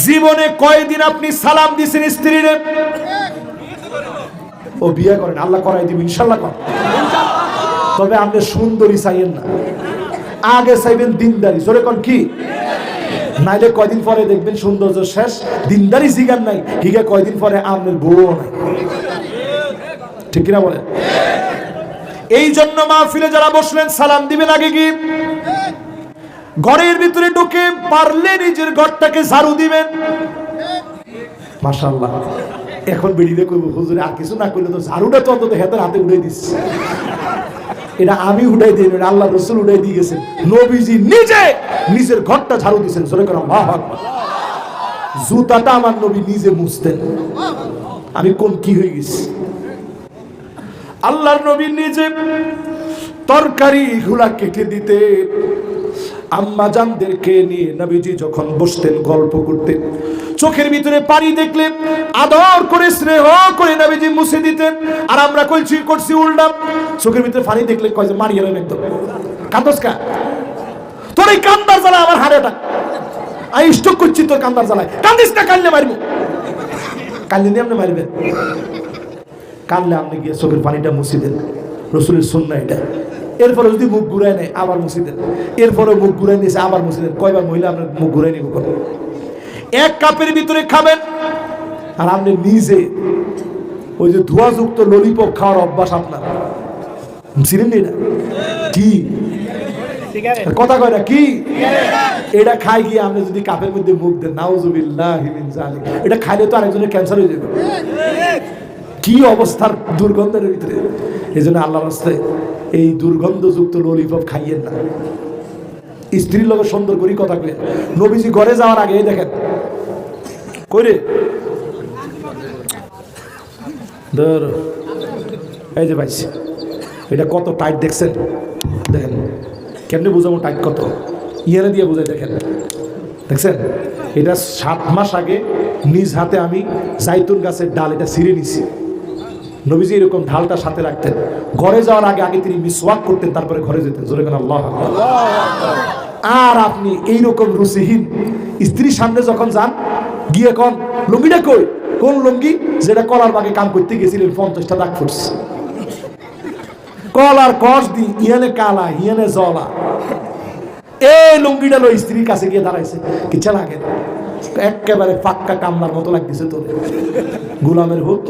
জীবনে কয়দিন আপনি সালাম দিয়েছেন স্ত্রীরে? ও বিয়ে করেন, আল্লাহ করাই দিব ইনশাল্লাহ কর। তবে আপনি সুন্দরী চাইেন না, আগে চাইবেন দিনদারি। জোরে কোন কি? নাইলে কয়দিন পরে দেখবেন সৌন্দর্য শেষ, দিনদারি জিগার নাই, হিগে কয়দিন পরে আপনার বউও নাই। ঠিক কিনা বলেন? এই জন্য মাহফিলে যারা বসলেন সালাম দিবেন আগে কি ঘরের ভিতরে ঢুকে পারলে নিজের ঘরটাকে ঝাড়ু দিবেন। মাশাআল্লাহ, এখন বেরিয়ে কইব হুজুর আর কিছু না করলে তো ঝাড়ুটা তো অন্তত হাতের হাতে উঠে দিচ্ছে। এটা আমি উঠাই দিই, আল্লাহ রাসূল উঠাই দিয়ে গেছেন। নবীজি নিজে নিজের ঘরটা ঝাড়ু দিয়েছেন। জোরে করে আল্লাহু আকবার। জুতাটা আমার নবী নিজে মুছতেন। আমি কোন কি হয়ে গেছি? আল্লাহর নবী নিজে তরকারি গুলা কেটে দিতে আম্মা জানদেরকে নিয়ে নবীজি যখন বসতেন গল্প করতেন, চোখের ভিতরে পানি দেখলে আদর করে স্নেহ করে নবীজি মুছে দিতেন। আর আমরা করছি উল্টা, চোখের ভিতরে পানি দেখলে কয় যে মারিয়ে নেন একদম। কান্দস কা? তোর এই কান্দার জ্বালায় আমার হাড়ে ওঠা, আমি স্টক করছি তোর কান্দার জ্বালায়। কান্দিস না, কানলে মারবো। কানলে নিয়ে আপনি মারবেন, কানলে আপনি গিয়ে চোখের পানিটা মুছে দেন। রসুলের সুন্নাহ এটা। এরপরে যদি মুখ ঘুরায় নেয় আবার মুছে দেন, এরপরে মুখ ঘুরাই নিয়েছে আবার মুছে দেন। কয়বার মহিলা আপনার মুখ ঘুরাই নিব? এক কাপের ভিতরে খাবেন আর আপনি নিজে ওই যে ধোঁয়াযুক্ত ললিপপ খাওয়ার অভ্যাস আপনার, ছিলেন না? কি কথা কয় না কি? এটা খাই গিয়ে আপনি যদি কাপের মধ্যে মুখ দেন, নাউজুবিল্লাহি মিন যালিক, এটা খাইলে তো আরেকজনের ক্যান্সার হয়ে যাবে। কি অবস্থার দুর্গন্ধের ভিতরে! এই জন্য আল্লাহর রাস্তায় এই দুর্গন্ধযুক্ত ললিপপ খাইয়েন না। স্ত্রীর লোক সুন্দর করে কথা কয়ে নবীজি ঘরে যাওয়ার আগে দেখেন করে ধর এই যে ভাই এটা কত টাইট দেখছেন, দেখেন কেমনি বুঝাবো টাইট কত, ইয়ারে দিয়ে বুঝাই দেখেন, দেখছেন? এটা 7 মাস আগে নিজ হাতে আমি জাইতুন গাছের ডাল এটা ছিঁড়ে নিছি। নবীজি এরকম ঢালটা সাথে রাখতেন। ঘরে যাওয়ার আগে আগে তিনি মিসওয়াক করতেন, তারপরে ঘরে যেতেন। জোরে কেন আল্লাহু আকবার। আর আপনি এইরকম রুচিহীন স্ত্রীর সামনে যখন যান, গিয়ে কোন লুঙ্গিটা কই, কোন লুঙ্গি যেটা কলার বাগে কাম করতে গেছিলেন 50টা দাগ ফুটছে, কলার কষ দি ইয়ানে কালা ইয়ানে জলা, এই লুঙ্গিটা লো স্ত্রীর কাছে গিয়ে দাঁড়াইছে। কিচ্ছা লাগে একেবারে পাক্কা কামলার মতো লাগতেছে তোর, গোলামের হুক।